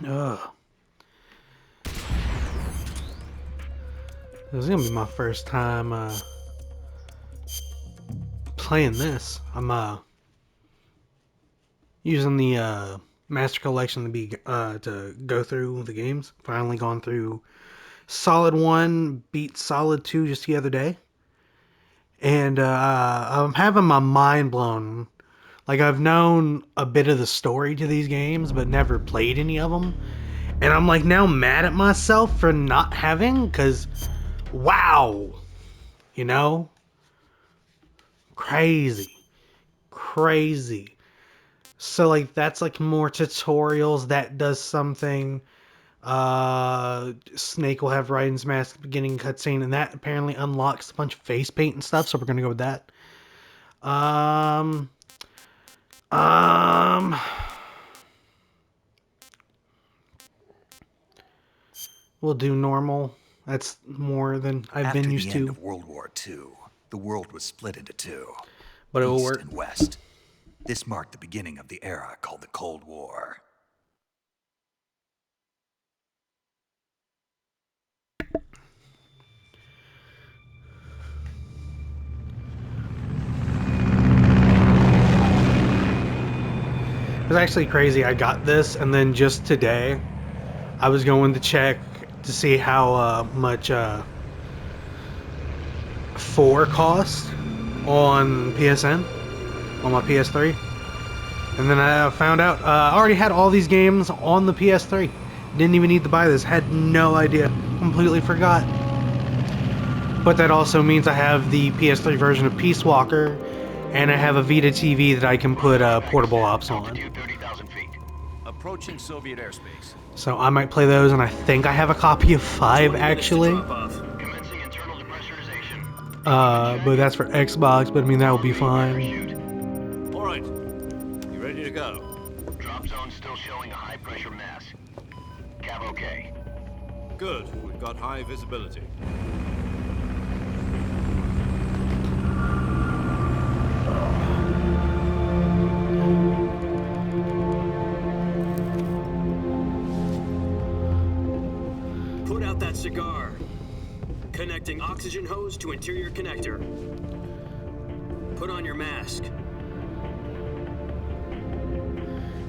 Ugh. This is gonna be my first time playing this. I'm using the Master Collection to go through the games. Finally gone through Solid 1, beat Solid 2 just the other day. And I'm having my mind blown. Like, I've known a bit of the story to these games, but never played any of them. And I'm like now mad at myself for not having, because wow, you know? Crazy. Crazy. So, like, that's like more tutorials. That does something. Snake will have Raiden's mask at the beginning cutscene, and that apparently unlocks a bunch of face paint and stuff. So we're gonna go with that. Um, um, we'll do normal. That's more than I've been After used the end to, of World War II, the world was split into two, but it will East work. and West. This marked the beginning of the era called the Cold War. It was actually crazy. I got this, and then just today, I was going to check to see how much 4 cost on PSN on my PS3, and then I found out I already had all these games on the PS3. Didn't even need to buy this. Had no idea. Completely forgot. But that also means I have the PS3 version of Peace Walker, and I have a Vita TV that I can put portable ops on. Approaching Soviet airspace. So I might play those, and I think I have a copy of 5 actually. But that's for Xbox, but I mean that will be fine. All right, you ready to go? Drop zone still showing a high pressure mass. Cav okay. Good. We've got high visibility. Put out that cigar. Connecting oxygen hose to interior connector. Put on your mask.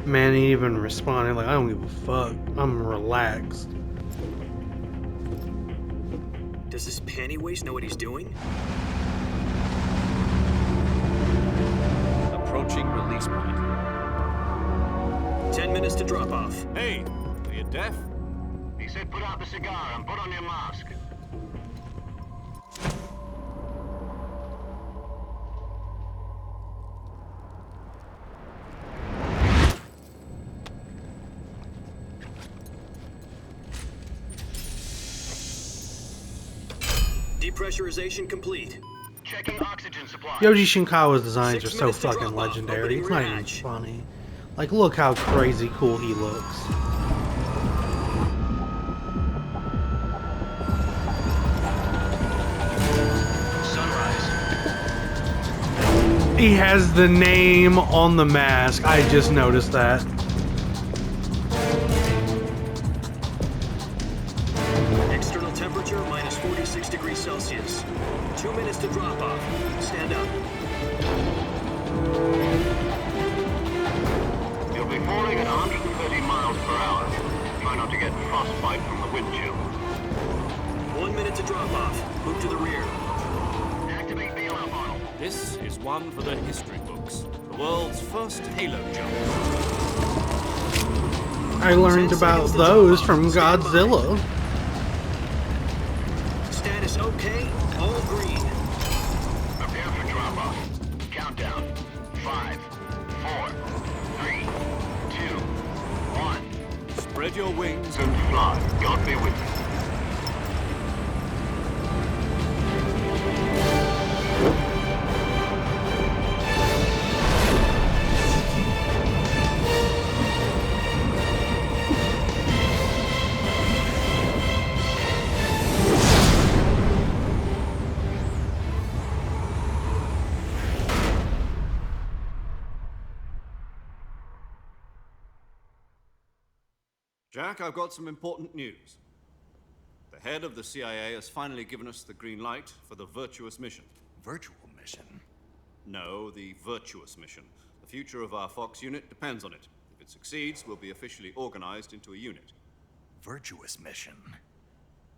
Man ain't even responding. Like, I don't give a fuck. I'm relaxed. Does this panty waste know what he's doing? Approaching release point. 10 minutes to drop off. Hey, are you deaf? He said put out the cigar and put on your mask. Depressurization complete. Checking oxygen supply. Yoji Shinkawa's designs 6 are so minutes to fucking drop off. legendary. Opening It's not rear even hatch. funny. Like, look how crazy cool he looks. Sunrise. He has the name on the mask. I just noticed that. External temperature minus 46 degrees Celsius. 2 minutes to drop off. Stand up. You'll be falling at 130 miles per hour. Try not to get frostbite from the wind chill. 1 minute to drop off. Move to the rear. Activate the alarm model. This is one for the history books. The world's first Halo jump. I learned about those from Godzilla. Status okay. All green. Prepare for drop off. Countdown. 5, 4, 3, 2, 1. Spread your wings. And fly. God be with you. Jack, I've got some important news. The head of the CIA has finally given us the green light for the virtuous mission. Virtual mission? No, the virtuous mission. The future of our Fox unit depends on it. If it succeeds, we'll be officially organized into a unit. Virtuous mission?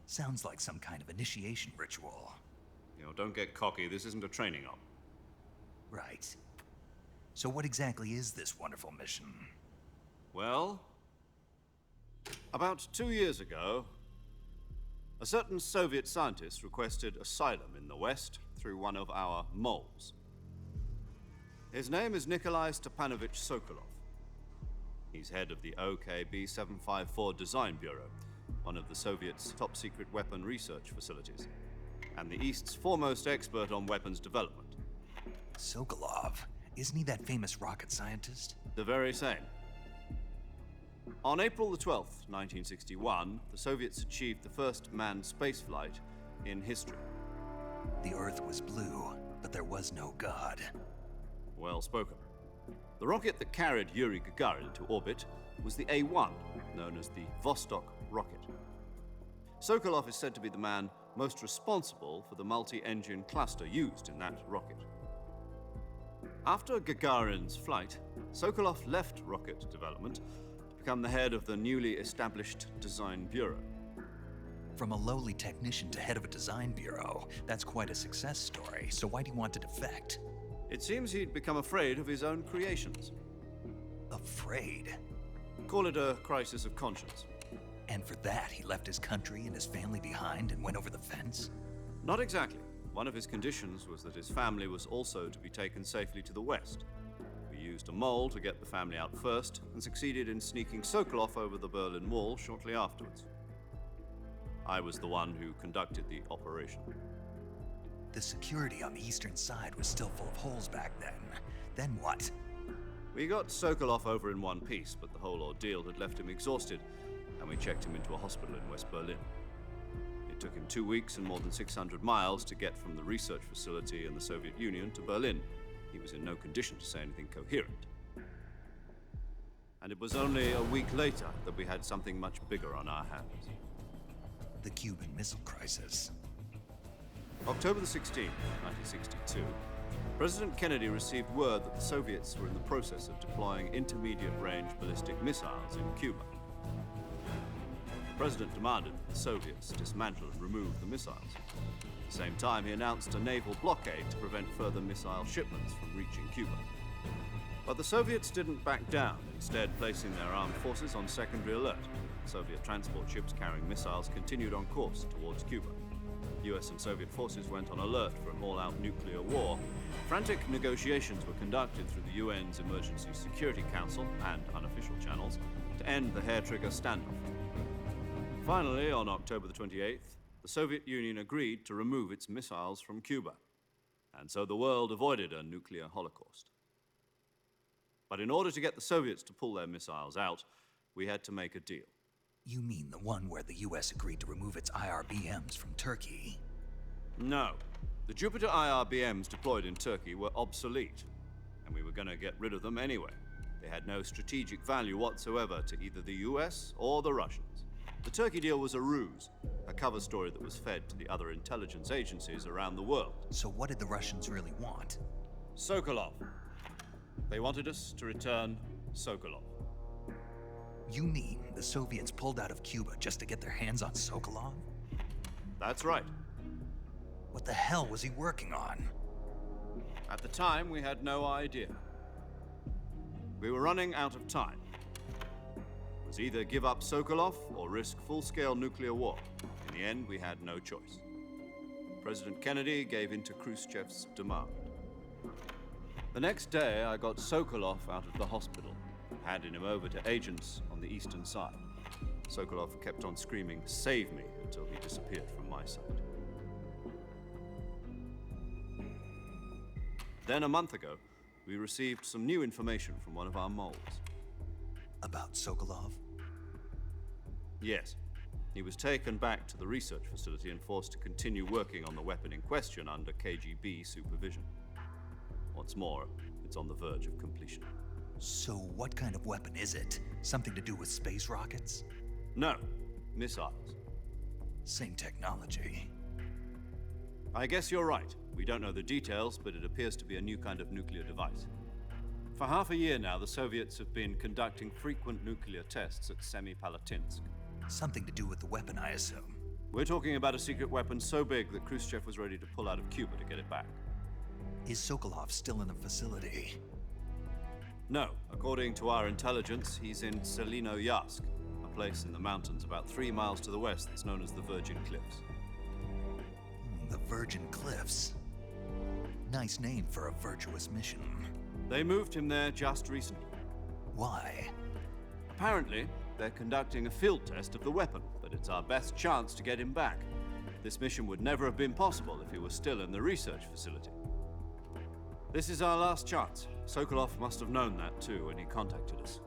Sounds like some kind of initiation ritual. Don't get cocky. This isn't a training op. Right. So what exactly is this wonderful mission? Well, about 2 years ago, a certain Soviet scientist requested asylum in the West through one of our moles. His name is Nikolai Stepanovich Sokolov. He's head of the OKB-754 Design Bureau, one of the Soviets' top-secret weapon research facilities, and the East's foremost expert on weapons development. Sokolov? Isn't he that famous rocket scientist? The very same. On April the 12th, 1961, the Soviets achieved the first manned spaceflight in history. The Earth was blue, but there was no God. Well spoken. The rocket that carried Yuri Gagarin into orbit was the A-1, known as the Vostok rocket. Sokolov is said to be the man most responsible for the multi-engine cluster used in that rocket. After Gagarin's flight, Sokolov left rocket development to become the head of the newly established Design Bureau. From a lowly technician to head of a design bureau, that's quite a success story. So why'd he want to defect? It seems he'd become afraid of his own creations. Afraid? Call it a crisis of conscience. And for that, he left his country and his family behind and went over the fence? Not exactly. One of his conditions was that his family was also to be taken safely to the West. We used a mole to get the family out first and succeeded in sneaking Sokolov over the Berlin Wall shortly afterwards. I was the one who conducted the operation. The security on the eastern side was still full of holes back then. Then what? We got Sokolov over in one piece, but the whole ordeal had left him exhausted, and we checked him into a hospital in West Berlin. It took him 2 weeks and more than 600 miles to get from the research facility in the Soviet Union to Berlin. He was in no condition to say anything coherent. And it was only a week later that we had something much bigger on our hands. The Cuban Missile Crisis. October the 16th, 1962, President Kennedy received word that the Soviets were in the process of deploying intermediate-range ballistic missiles in Cuba. The President demanded that the Soviets dismantle and remove the missiles. At the same time, he announced a naval blockade to prevent further missile shipments from reaching Cuba. But the Soviets didn't back down, instead placing their armed forces on secondary alert. Soviet transport ships carrying missiles continued on course towards Cuba. US and Soviet forces went on alert for an all-out nuclear war. Frantic negotiations were conducted through the UN's Emergency Security Council and unofficial channels to end the hair-trigger standoff. Finally, on October the 28th, the Soviet Union agreed to remove its missiles from Cuba, and so the world avoided a nuclear holocaust. But in order to get the Soviets to pull their missiles out, we had to make a deal. You mean the one where the US agreed to remove its IRBMs from Turkey? No. The Jupiter IRBMs deployed in Turkey were obsolete, and we were going to get rid of them anyway. They had no strategic value whatsoever to either the US or the Russians. The Turkey deal was a ruse, a cover story that was fed to the other intelligence agencies around the world. So what did the Russians really want? Sokolov. They wanted us to return Sokolov. You mean the Soviets pulled out of Cuba just to get their hands on Sokolov? That's right. What the hell was he working on? At the time, we had no idea. We were running out of time. It was either give up Sokolov or risk full-scale nuclear war. In the end, we had no choice. President Kennedy gave in to Khrushchev's demand. The next day, I got Sokolov out of the hospital, handing him over to agents on the eastern side. Sokolov kept on screaming, "Save me," until he disappeared from my sight. Then a month ago, we received some new information from one of our moles. About Sokolov? Yes. He was taken back to the research facility and forced to continue working on the weapon in question under KGB supervision. What's more, it's on the verge of completion. So what kind of weapon is it? Something to do with space rockets? No, missiles. Same technology. I guess you're right. We don't know the details, but it appears to be a new kind of nuclear device. For half a year now, the Soviets have been conducting frequent nuclear tests at Semipalatinsk. Something to do with the weapon, I assume. We're talking about a secret weapon so big that Khrushchev was ready to pull out of Cuba to get it back. Is Sokolov still in the facility? No, according to our intelligence, he's in Selino-Yarsk, a place in the mountains about 3 miles to the west that's known as the Virgin Cliffs. The Virgin Cliffs. Nice name for a virtuous mission. They moved him there just recently. Why? Apparently, they're conducting a field test of the weapon, but it's our best chance to get him back. This mission would never have been possible if he was still in the research facility. This is our last chance. Sokolov must have known that too when he contacted us.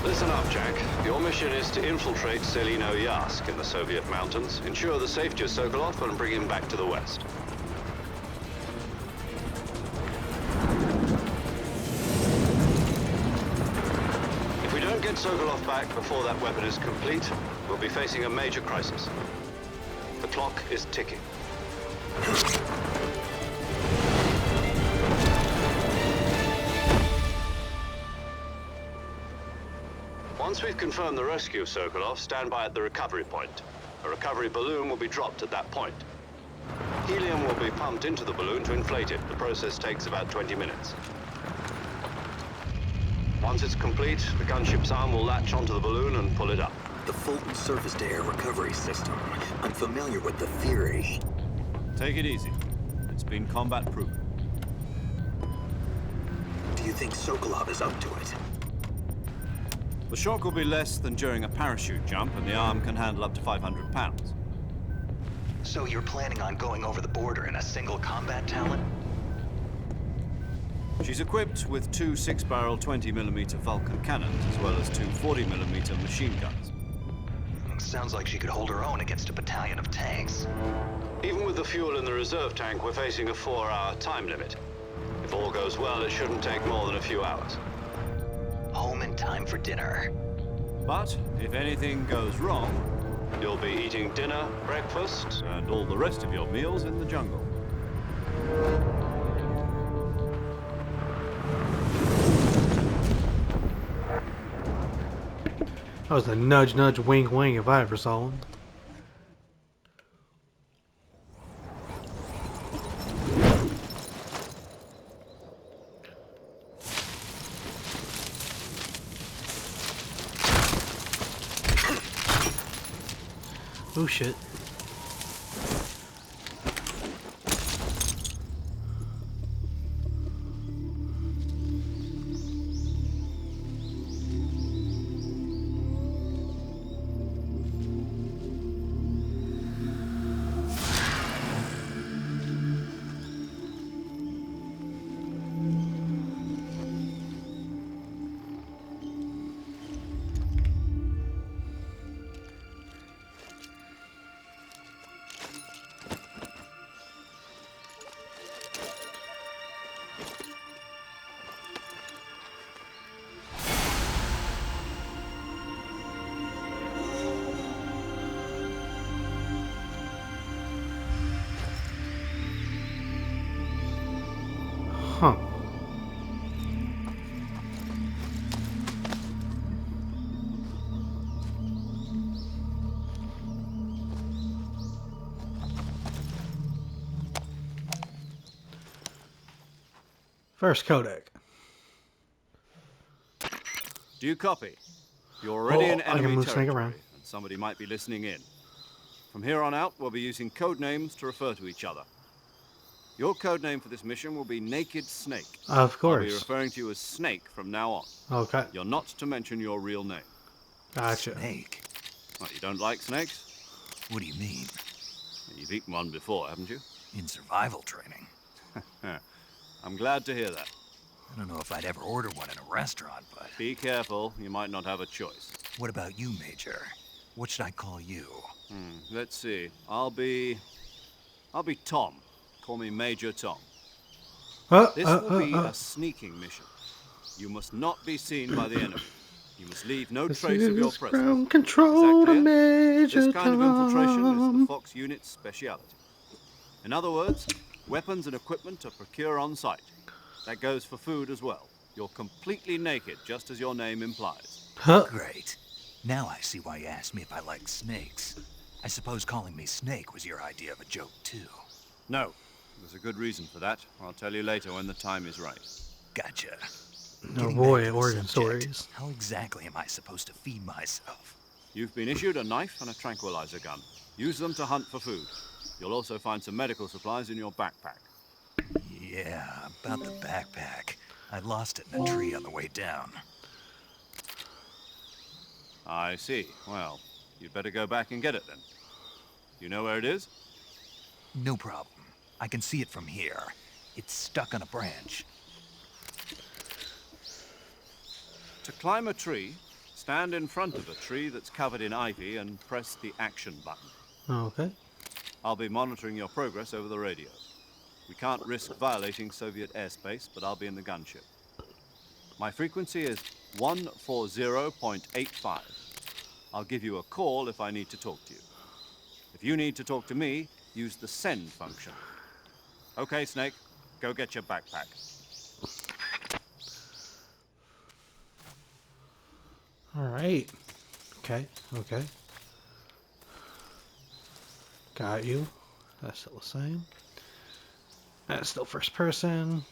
Listen up, Jack. Your mission is to infiltrate Selino-Yarsk in the Soviet mountains, ensure the safety of Sokolov, and bring him back to the West. If we don't get Sokolov back before that weapon is complete, we'll be facing a major crisis. The clock is ticking. Once we've confirmed the rescue of Sokolov, stand by at the recovery point. A recovery balloon will be dropped at that point. Helium will be pumped into the balloon to inflate it. The process takes about 20 minutes. Once it's complete, the gunship's arm will latch onto the balloon and pull it up. The Fulton surface-to-air recovery system. I'm familiar with the theory. Take it easy. It's been combat-proven. Do you think Sokolov is up to it? The shock will be less than during a parachute jump, and the arm can handle up to 500 pounds. So you're planning on going over the border in a single combat talon? She's equipped with 2 6-barrel 20mm Vulcan cannons, as well as 2 40mm machine guns. Sounds like she could hold her own against a battalion of tanks. Even with the fuel in the reserve tank, we're facing a 4-hour time limit. If all goes well, it shouldn't take more than a few hours. Home in time for dinner. But if anything goes wrong, You'll be eating dinner, breakfast, and all the rest of your meals in the jungle. That was a nudge, nudge, wink, wink if I ever saw one. Oh shit. Huh. First codec. Do you copy? You're already in I can enemy move snake territory, around. and somebody might be listening in. From here on out, we'll be using code names to refer to each other. Your code name for this mission will be Naked Snake. Of I'll be course. referring to you as Snake from now on. Okay. You're not to mention your real name. Gotcha. Snake? What, you don't like snakes? What do you mean? You've eaten one before, haven't you? In survival training? I'm glad to hear that. I don't know if I'd ever order one in a restaurant, but... Be careful, you might not have a choice. What about you, Major? What should I call you? Let's see. I'll be Tom. Call me Major Tom. This will be a sneaking mission. You must not be seen by the enemy. You must leave no trace of your This is presence. ground control to Is that clear? Major This kind of infiltration is the Tom. Fox unit's speciality. In other words, weapons and equipment are procured on site. That goes for food as well. You're completely naked, just as your name implies. Huh? Great. Now I see why you asked me if I like snakes. I suppose calling me Snake was your idea of a joke, too. No, there's a good reason for that. I'll tell you later when the time is right. Gotcha. Oh Getting boy, back to the origin subject, stories. How exactly am I supposed to feed myself? You've been issued a knife and a tranquilizer gun. Use them to hunt for food. You'll also find some medical supplies in your backpack. Yeah, about the backpack. I lost it in a tree on the way down. I see. Well, you'd better go back and get it then. You know where it is? No problem. I can see it from here. It's stuck on a branch. To climb a tree, stand in front of a tree that's covered in ivy and press the action button. Okay. I'll be monitoring your progress over the radio. We can't risk violating Soviet airspace, but I'll be in the gunship. My frequency is 140.85. I'll give you a call if I need to talk to you. If you need to talk to me, use the send function. Okay, Snake, go get your backpack. All right. Okay. Okay. Got you. That's still the same. That's still first person.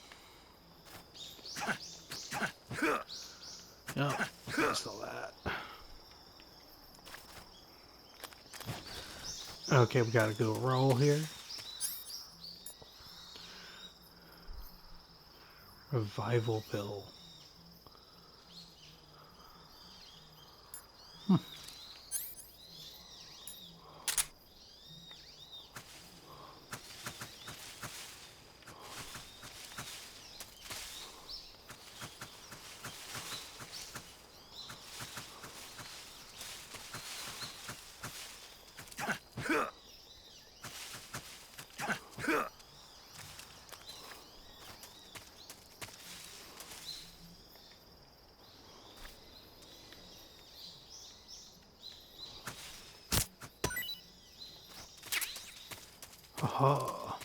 Yep. That's still that. Okay, we gotta go roll here. Revival pill. Aha.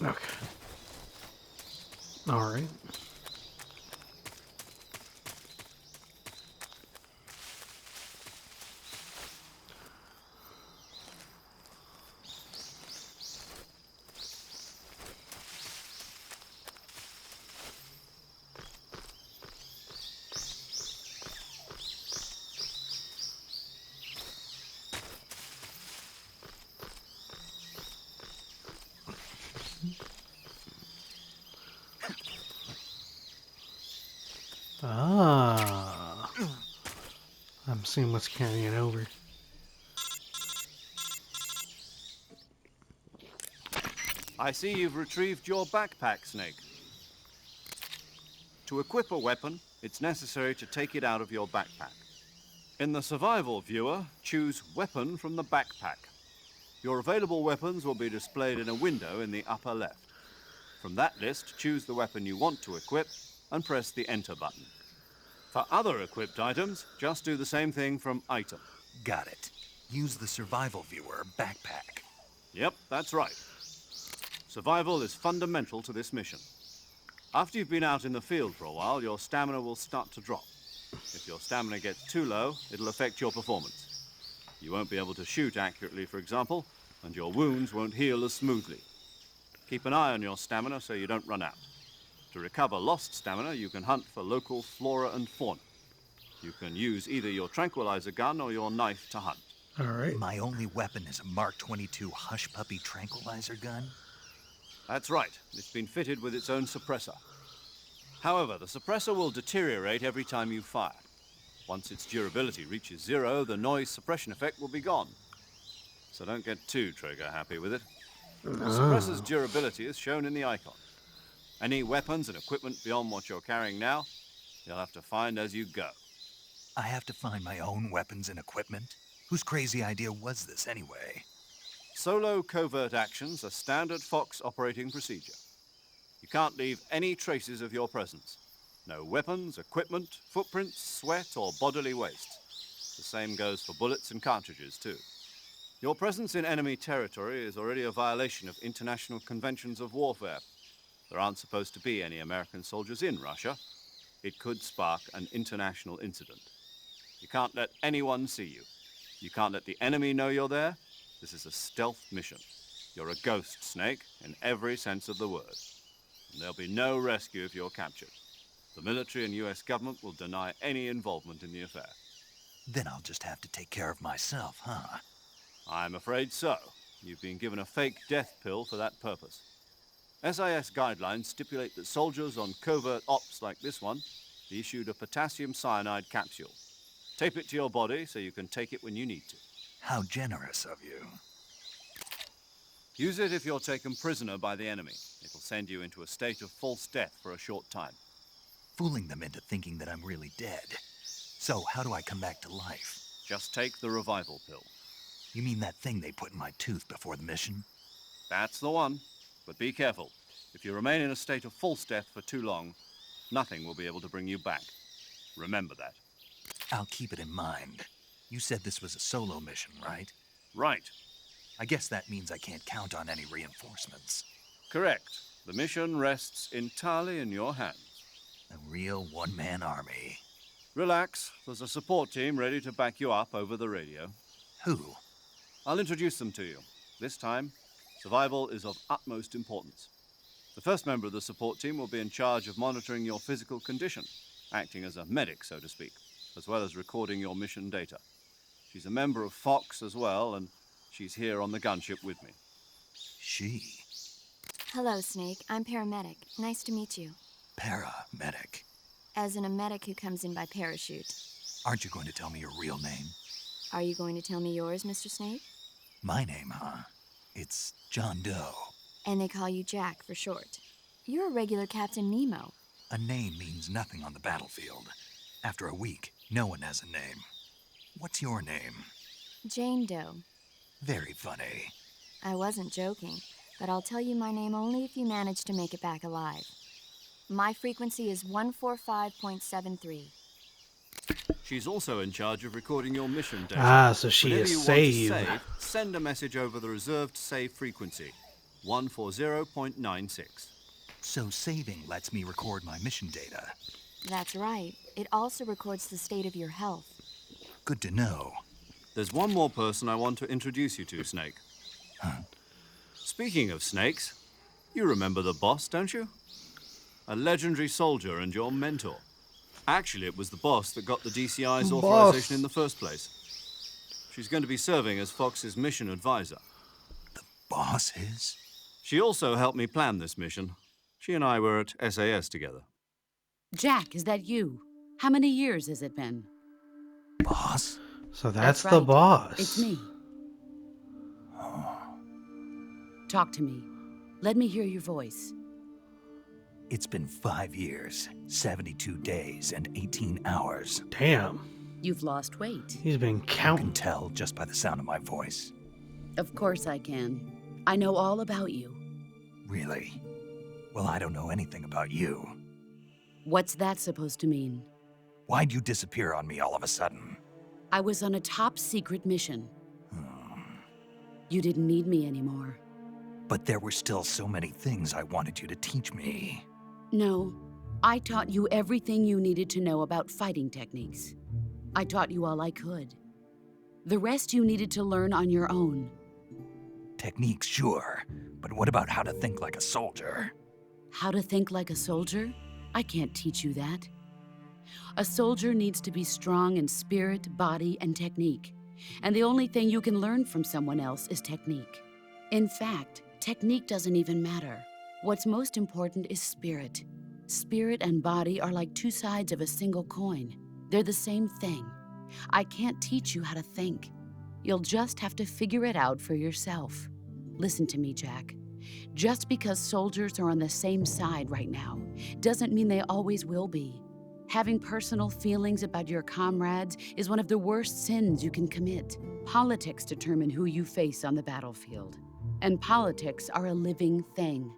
Okay. All right. Ah. I'm seeing what's carrying over. I see you've retrieved your backpack, Snake. To equip a weapon, it's necessary to take it out of your backpack. In the survival viewer, choose Weapon from the backpack. Your available weapons will be displayed in a window in the upper left. From that list, choose the weapon you want to equip and press the Enter button. For other equipped items, just do the same thing from Item. Got it. Use the survival viewer backpack. Yep, that's right. Survival is fundamental to this mission. After you've been out in the field for a while, your stamina will start to drop. If your stamina gets too low, it'll affect your performance. You won't be able to shoot accurately, for example, and your wounds won't heal as smoothly. Keep an eye on your stamina so you don't run out. To recover lost stamina, you can hunt for local flora and fauna. You can use either your tranquilizer gun or your knife to hunt. All right. My only weapon is a Mark 22 Hush Puppy tranquilizer gun? That's right. It's been fitted with its own suppressor. However, the suppressor will deteriorate every time you fire. Once its durability reaches 0, the noise suppression effect will be gone. So don't get too trigger happy with it. The suppressor's durability is shown in the icon. Any weapons and equipment beyond what you're carrying now, you'll have to find as you go. I have to find my own weapons and equipment? Whose crazy idea was this anyway? Solo covert actions are standard Fox operating procedure. You can't leave any traces of your presence. No weapons, equipment, footprints, sweat, or bodily waste. The same goes for bullets and cartridges, too. Your presence in enemy territory is already a violation of international conventions of warfare. There aren't supposed to be any American soldiers in Russia. It could spark an international incident. You can't let anyone see you. You can't let the enemy know you're there. This is a stealth mission. You're a ghost, Snake, in every sense of the word. And there'll be no rescue if you're captured. The military and US government will deny any involvement in the affair. Then I'll just have to take care of myself, huh? I'm afraid so. You've been given a fake death pill for that purpose. SIS guidelines stipulate that soldiers on covert ops like this one be issued a potassium cyanide capsule. Tape it to your body so you can take it when you need to. How generous of you. Use it if you're taken prisoner by the enemy. It'll send you into a state of false death for a short time. Fooling them into thinking that I'm really dead. So, how do I come back to life? Just take the revival pill. You mean that thing they put in my tooth before the mission? That's the one. But be careful. If you remain in a state of false death for too long, nothing will be able to bring you back. Remember that. I'll keep it in mind. You said this was a solo mission, right? Right. I guess that means I can't count on any reinforcements. Correct. The mission rests entirely in your hands. A real one-man army. Relax. There's a support team ready to back you up over the radio. Who? I'll introduce them to you. This time, survival is of utmost importance. The first member of the support team will be in charge of monitoring your physical condition, acting as a medic, so to speak, as well as recording your mission data. She's a member of Fox as well, and she's here on the gunship with me. She? Hello, Snake. I'm paramedic. Nice to meet you. Paramedic. As in a medic who comes in by parachute. Aren't you going to tell me your real name? Are you going to tell me yours, Mr. Snake? My name, huh? It's John Doe. And they call you Jack for short. You're a regular Captain Nemo. A name means nothing on the battlefield. After a week, no one has a name. What's your name? Jane Doe. Very funny. I wasn't joking, but I'll tell you my name only if you manage to make it back alive. My frequency is 145.73. She's also in charge of recording your mission data. So she Whenever is you want save. to save, send a message over the reserved save frequency, 140.96. So saving lets me record my mission data. That's right. It also records the state of your health. Good to know. There's one more person I want to introduce you to, Snake. Huh? Speaking of snakes, you remember the boss, don't you? A legendary soldier and your mentor. Actually, it was the boss that got the DCI's authorization in the first place. She's going to be serving as Fox's mission advisor. The boss is? She also helped me plan this mission. She and I were at SAS together. Jack, is that you? How many years has it been? Boss? So that's right. the boss. It's me. Talk to me. Let me hear your voice. It's been 5 years, 72 days, and 18 hours. Damn. You've lost weight. He's been You can counting. tell just by the sound of my voice. Of course I can. I know all about you. Really? Well, I don't know anything about you. What's that supposed to mean? Why'd you disappear on me all of a sudden? I was on a top secret mission. Hmm. You didn't need me anymore. But there were still so many things I wanted you to teach me. No, I taught you everything you needed to know about fighting techniques. I taught you all I could. The rest you needed to learn on your own. Techniques, sure. But what about how to think like a soldier? How to think like a soldier? I can't teach you that. A soldier needs to be strong in spirit, body, and technique. And the only thing you can learn from someone else is technique. In fact, technique doesn't even matter. What's most important is spirit. Spirit and body are like two sides of a single coin. They're the same thing. I can't teach you how to think. You'll just have to figure it out for yourself. Listen to me, Jack. Just because soldiers are on the same side right now doesn't mean they always will be. Having personal feelings about your comrades is one of the worst sins you can commit. Politics determine who you face on the battlefield. And politics are a living thing.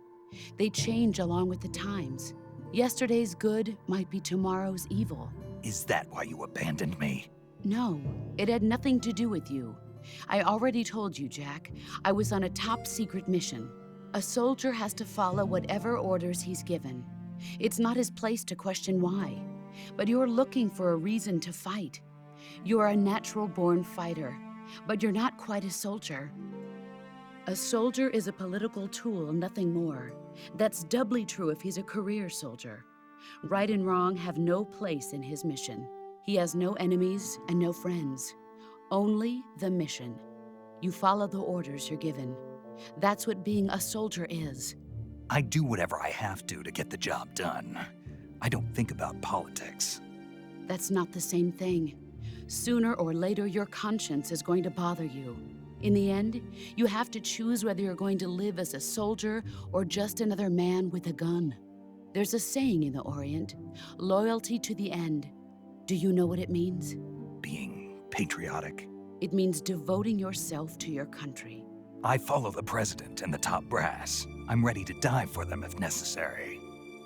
They change along with the times. Yesterday's good might be tomorrow's evil. Is that why you abandoned me? No, it had nothing to do with you. I already told you, Jack. I was on a top secret mission. A soldier has to follow whatever orders he's given. It's not his place to question why. But you're looking for a reason to fight. You're a natural-born fighter, but you're not quite a soldier. A soldier is a political tool, nothing more. That's doubly true if he's a career soldier. Right and wrong have no place in his mission. He has no enemies and no friends. Only the mission. You follow the orders you're given. That's what being a soldier is. I do whatever I have to get the job done. I don't think about politics. That's not the same thing. Sooner or later, your conscience is going to bother you. In the end, you have to choose whether you're going to live as a soldier or just another man with a gun. There's a saying in the Orient, loyalty to the end. Do you know what it means? Being patriotic. It means devoting yourself to your country. I follow the president and the top brass. I'm ready to die for them if necessary.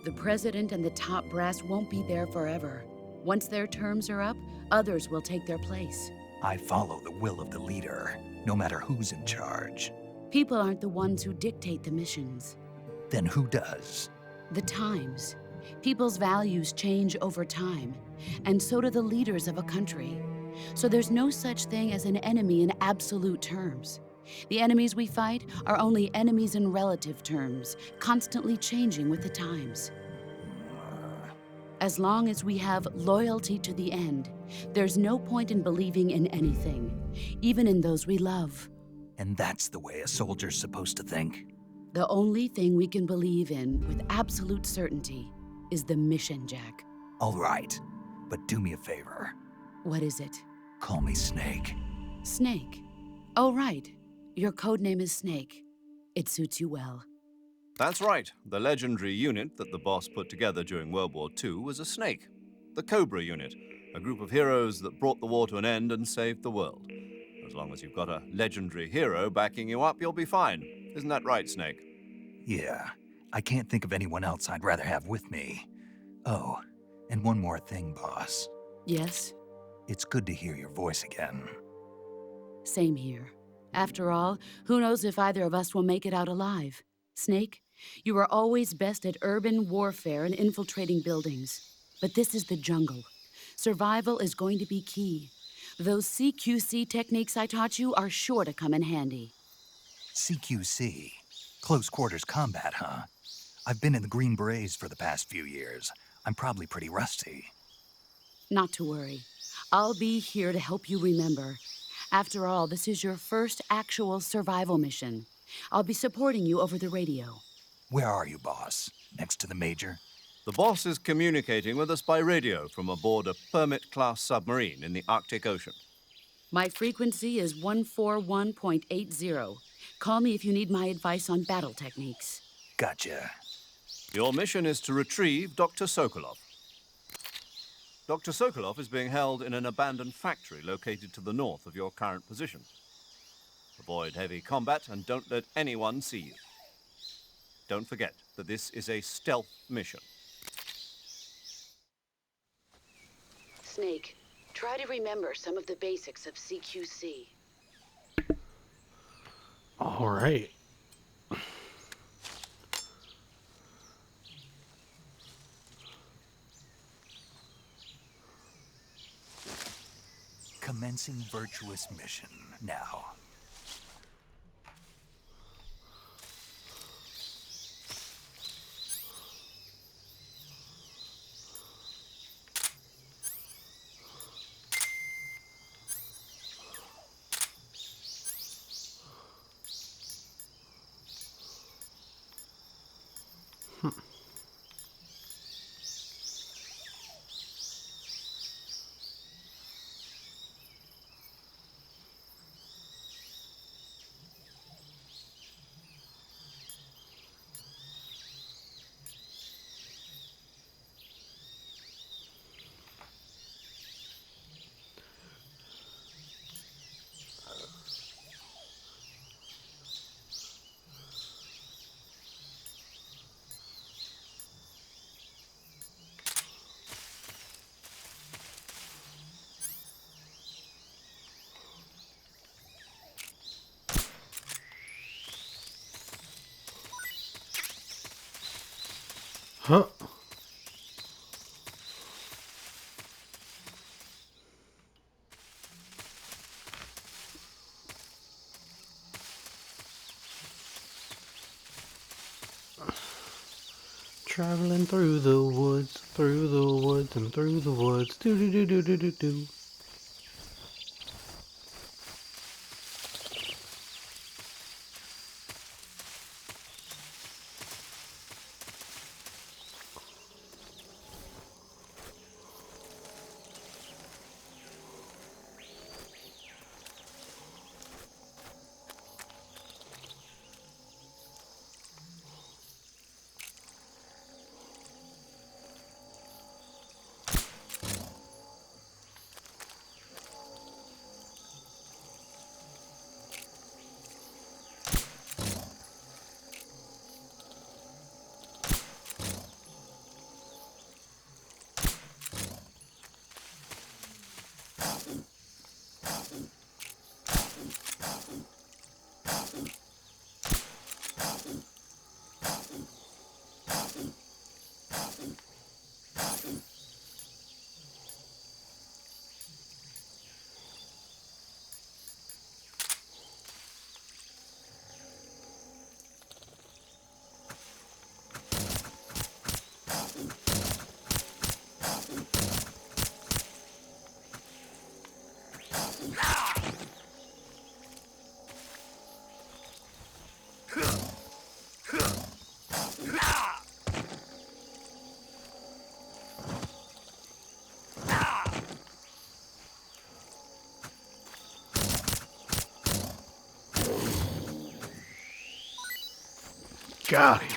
The president and the top brass won't be there forever. Once their terms are up, others will take their place. I follow the will of the leader, no matter who's in charge. People aren't the ones who dictate the missions. Then who does? The times. People's values change over time, and so do the leaders of a country. So there's no such thing as an enemy in absolute terms. The enemies we fight are only enemies in relative terms, constantly changing with the times. As long as we have loyalty to the end, there's no point in believing in anything, even in those we love. And that's the way a soldier's supposed to think? The only thing we can believe in with absolute certainty is the mission, Jack. All right, but do me a favor. What is it? Call me Snake. Snake. Oh, right. Your code name is Snake. It suits you well. That's right. The legendary unit that the boss put together during World War II was a snake. The Cobra unit, a group of heroes that brought the war to an end and saved the world. As long as you've got a legendary hero backing you up, you'll be fine. Isn't that right, Snake? Yeah, I can't think of anyone else I'd rather have with me. Oh, and one more thing, boss. Yes? It's good to hear your voice again. Same here. After all, who knows if either of us will make it out alive? Snake, you are always best at urban warfare and infiltrating buildings. But this is the jungle. Survival is going to be key. Those CQC techniques I taught you are sure to come in handy. CQC? Close quarters combat, huh? I've been in the Green Berets for the past few years. I'm probably pretty rusty. Not to worry. I'll be here to help you remember. After all, this is your first actual survival mission. I'll be supporting you over the radio. Where are you, boss? Next to the Major? The boss is communicating with us by radio from aboard a Permit-class submarine in the Arctic Ocean. My frequency is 141.80. Call me if you need my advice on battle techniques. Gotcha. Your mission is to retrieve Dr. Sokolov. Dr. Sokolov is being held in an abandoned factory located to the north of your current position. Avoid heavy combat and don't let anyone see you. Don't forget that this is a stealth mission. Snake, try to remember some of the basics of CQC. All right. Commencing virtuous mission now. Huh. Traveling through the woods, and through the woods. Do do do do do do do. Got him.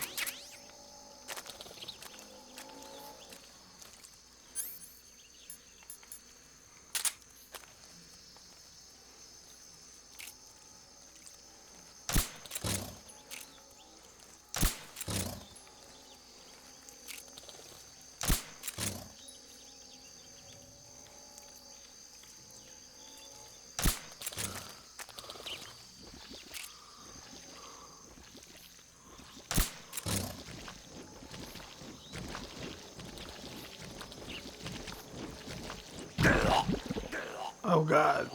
Oh God.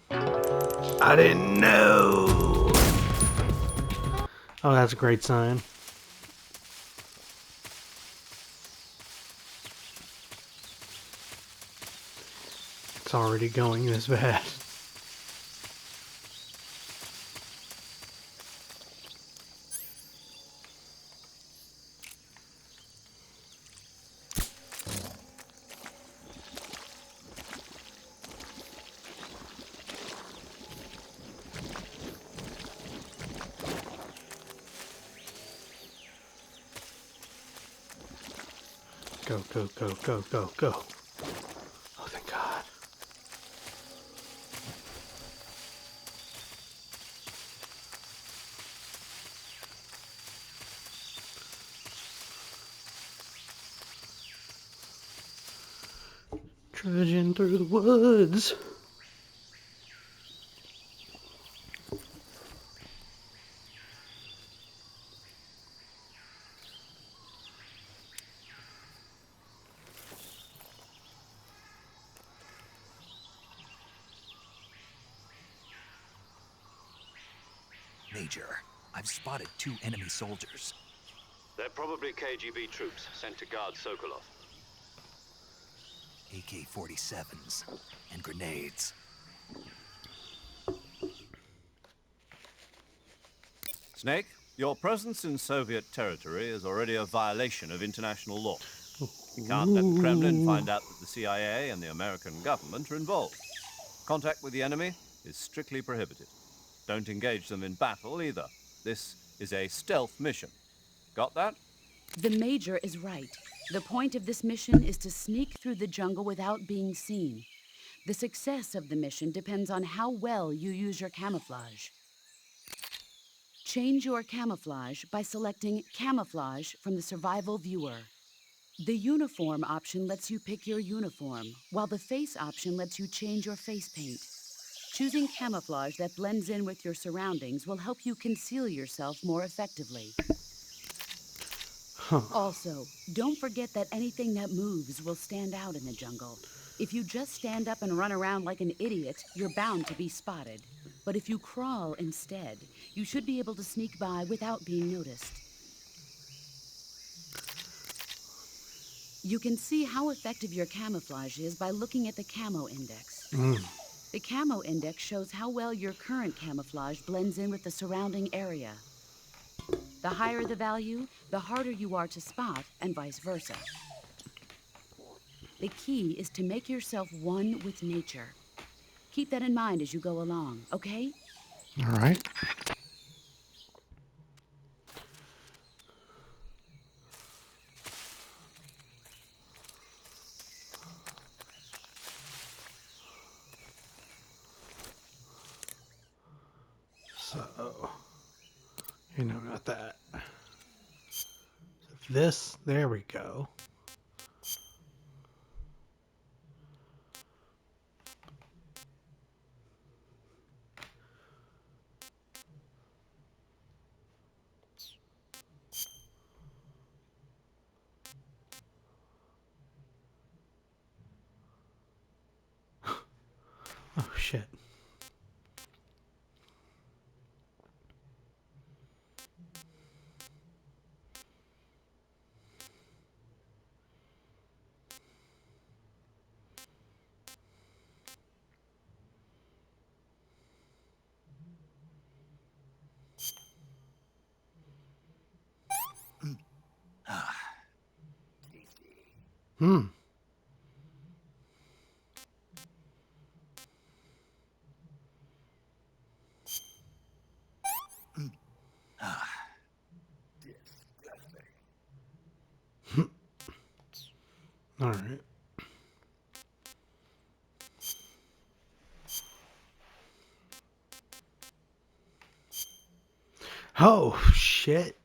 I didn't know. Oh, that's a great sign. It's already going this bad. Go, go, go, go, go, go. Oh, thank God. Trudging through the woods. Major, I've spotted 2 enemy soldiers. They're probably KGB troops sent to guard Sokolov. AK-47s and grenades. Snake, your presence in Soviet territory is already a violation of international law. You can't let the Kremlin find out that the CIA and the American government are involved. Contact with the enemy is strictly prohibited. Don't engage them in battle either. This is a stealth mission. Got that? The Major is right. The point of this mission is to sneak through the jungle without being seen. The success of the mission depends on how well you use your camouflage. Change your camouflage by selecting Camouflage from the Survival Viewer. The Uniform option lets you pick your uniform, while the Face option lets you change your face paint. Choosing camouflage that blends in with your surroundings will help you conceal yourself more effectively. Also, don't forget that anything that moves will stand out in the jungle. If you just stand up and run around like an idiot, you're bound to be spotted. But if you crawl instead, you should be able to sneak by without being noticed. You can see how effective your camouflage is by looking at the camo index. The camo index shows how well your current camouflage blends in with the surrounding area. The higher the value, the harder you are to spot, and vice versa. The key is to make yourself one with nature. Keep that in mind as you go along, okay? All right. So, you know, not that. This, there we go. Oh, shit. Hmm. All right. Oh, shit.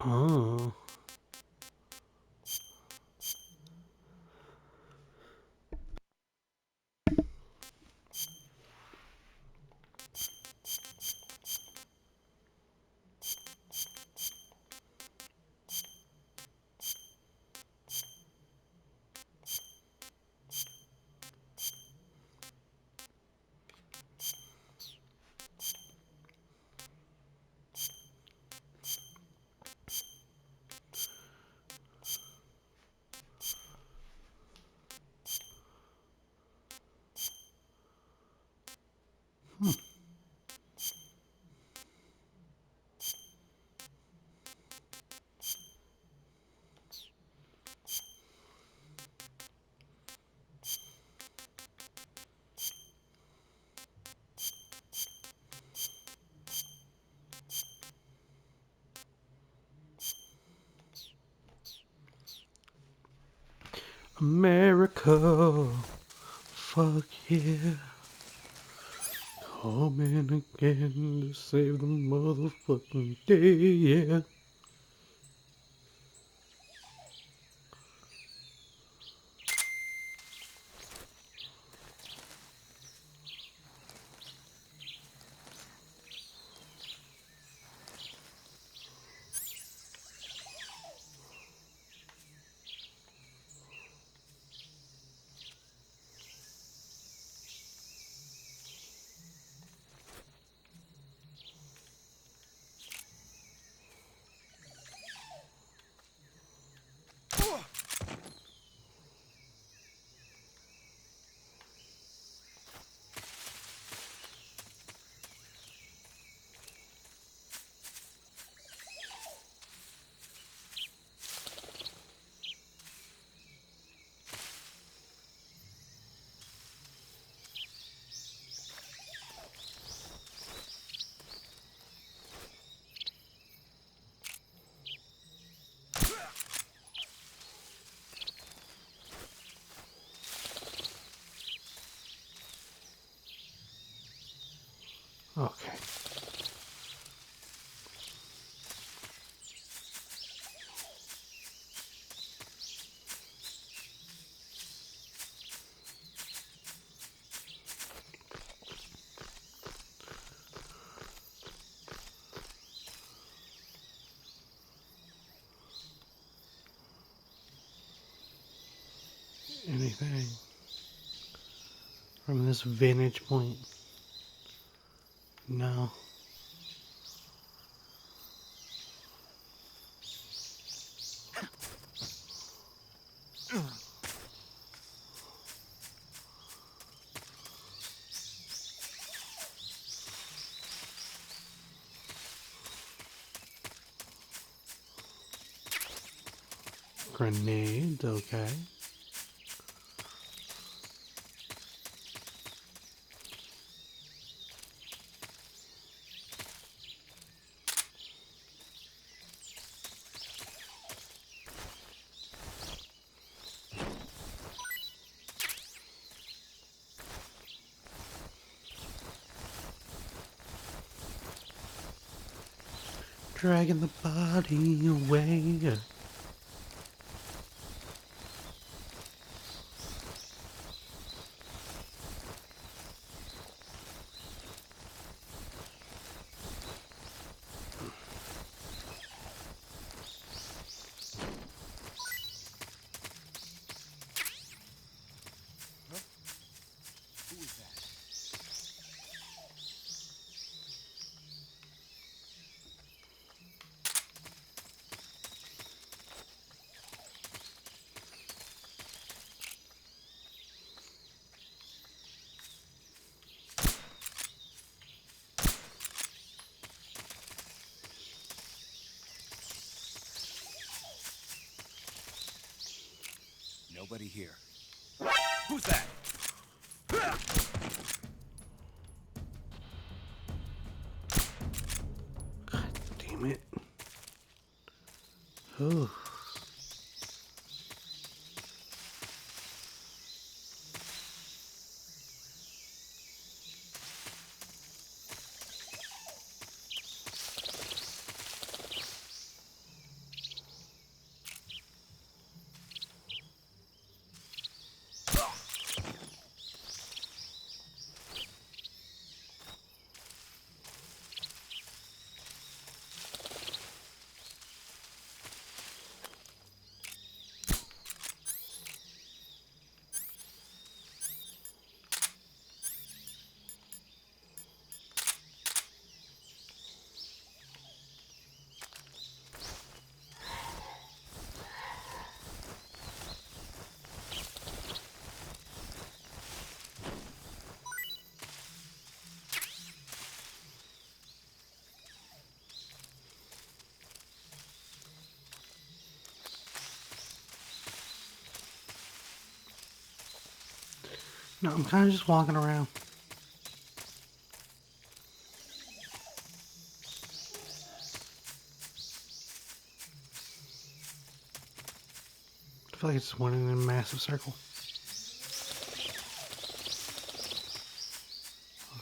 Oh. America. Fuck yeah. Coming again to save the motherfucking day, yeah. anything from this vantage point. No. Grenades, okay. Dragging the body away. Nobody here. Who's that? God damn it. Ooh. No, I'm kind of just walking around. I feel like it's one in a massive circle.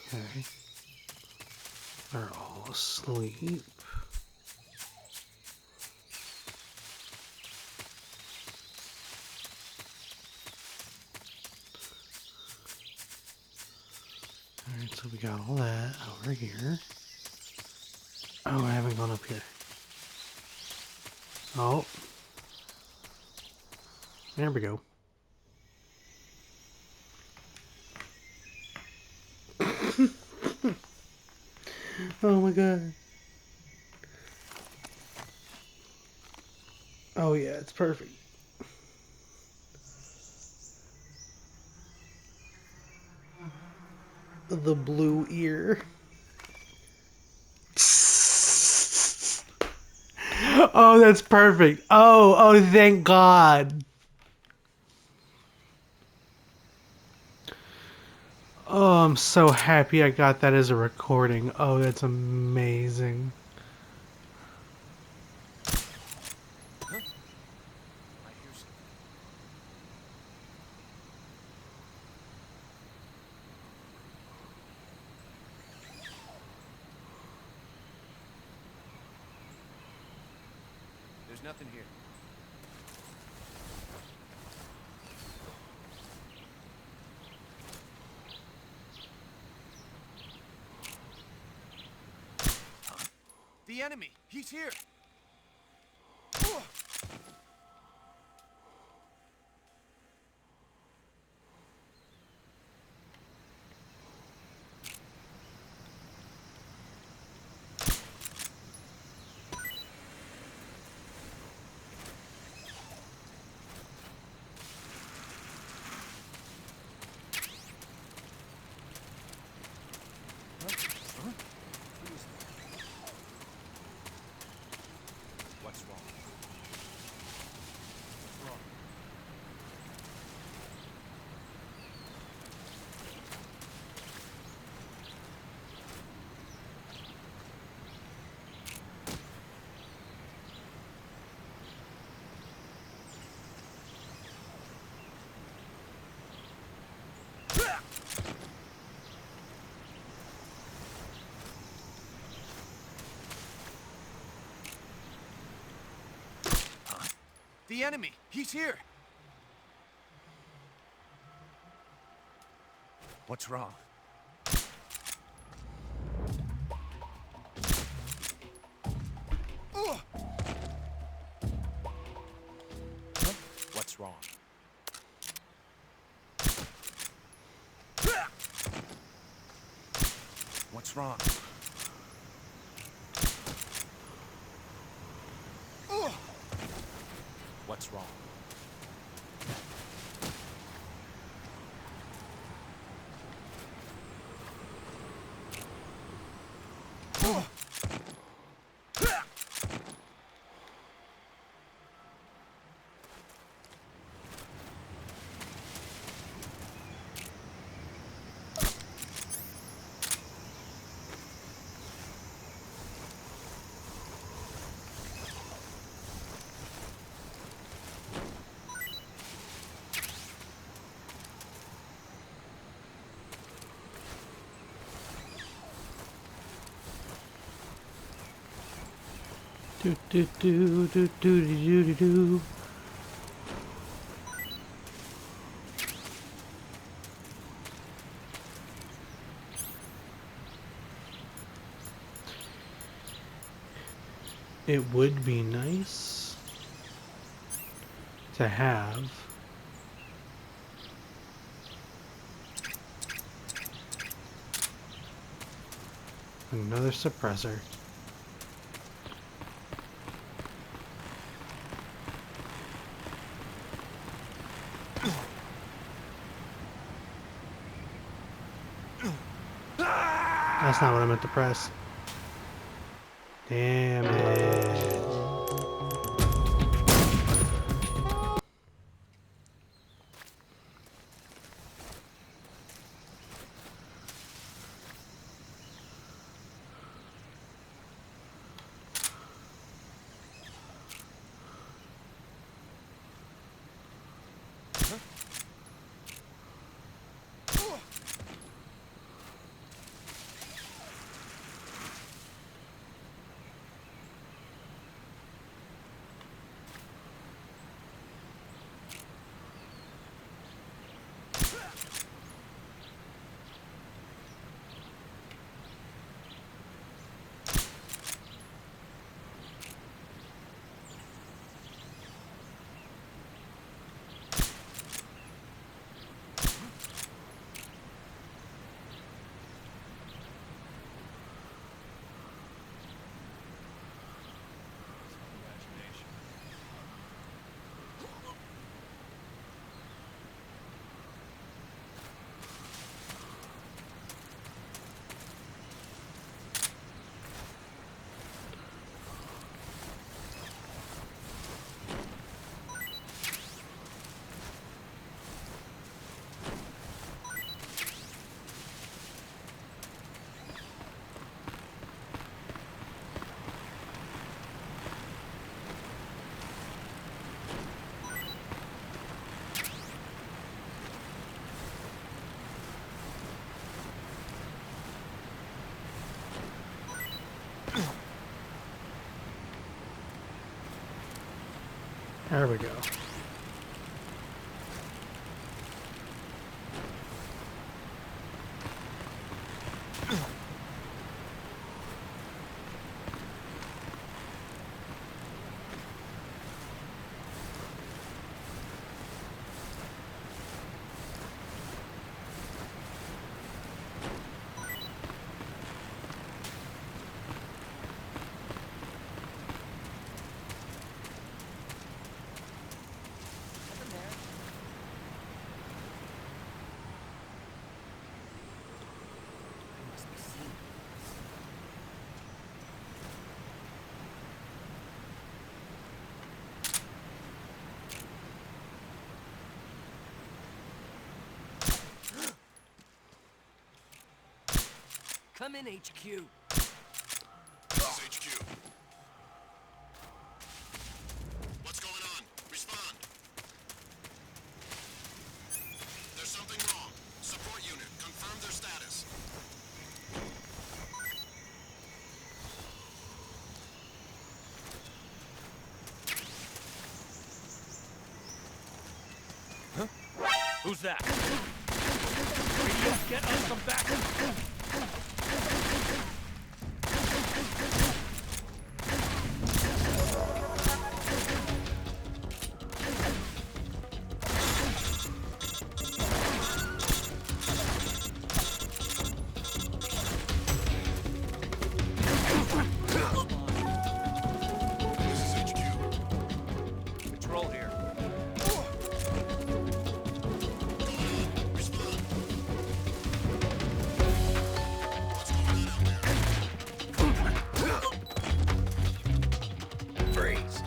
Okay. They're all asleep. Alright, so we got all that over here. Oh, I haven't gone up here. Oh. There we go. Oh my god. Oh yeah, it's perfect. The blue ear. Oh, that's perfect. Oh, thank God. Oh, I'm so happy I got that as a recording. Oh, that's amazing. There's nothing here. The enemy! He's here! The enemy! He's here! What's wrong? Huh? What's wrong? What's wrong? What's wrong? Do do do do do do do do. It would be nice to have another suppressor. That's not what I meant to press. Damn it. There we go. Come in, HQ. This is HQ. What's going on? Respond. There's something wrong. Support unit, confirm their status. Who's that? Radio, get us some backup! This is HQ. Control here. Respond. What's going on out there? Freeze.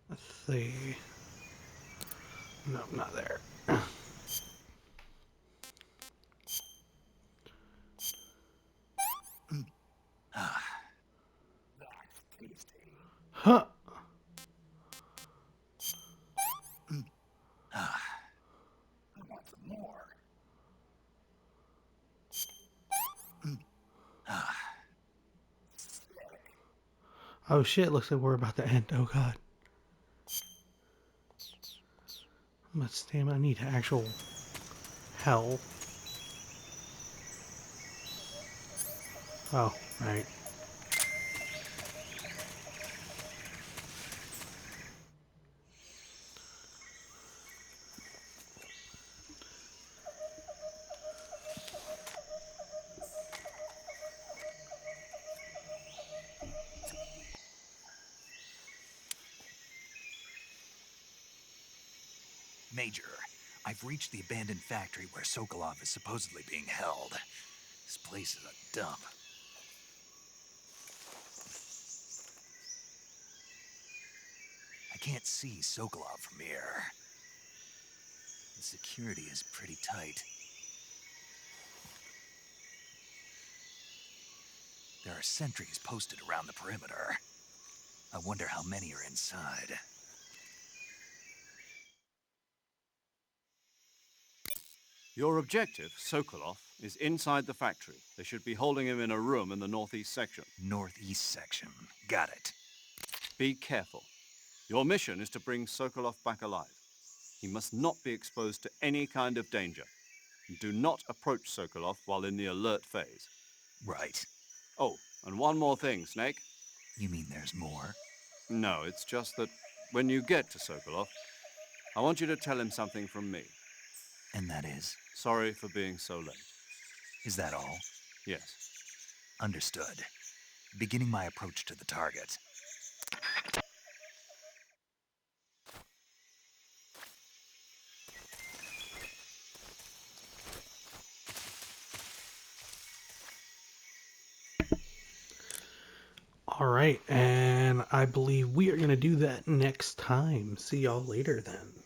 Let's see. No, not there. Huh. Oh shit, looks like we're about to end. Oh god. How much stamina? I need actual hell. Oh, right. Major, I've reached the abandoned factory where Sokolov is supposedly being held. This place is a dump. I can't see Sokolov from here. The security is pretty tight. There are sentries posted around the perimeter. I wonder how many are inside. Your objective, Sokolov, is inside the factory. They should be holding him in a room in the northeast section. Northeast section. Got it. Be careful. Your mission is to bring Sokolov back alive. He must not be exposed to any kind of danger. Do not approach Sokolov while in the alert phase. Right. Oh, and one more thing, Snake. You mean there's more? No, it's just that when you get to Sokolov, I want you to tell him something from me. And that is? Sorry for being so late. Is that all? Yes. Understood. Beginning my approach to the target. All right, and I believe we are going to do that next time. See y'all later then.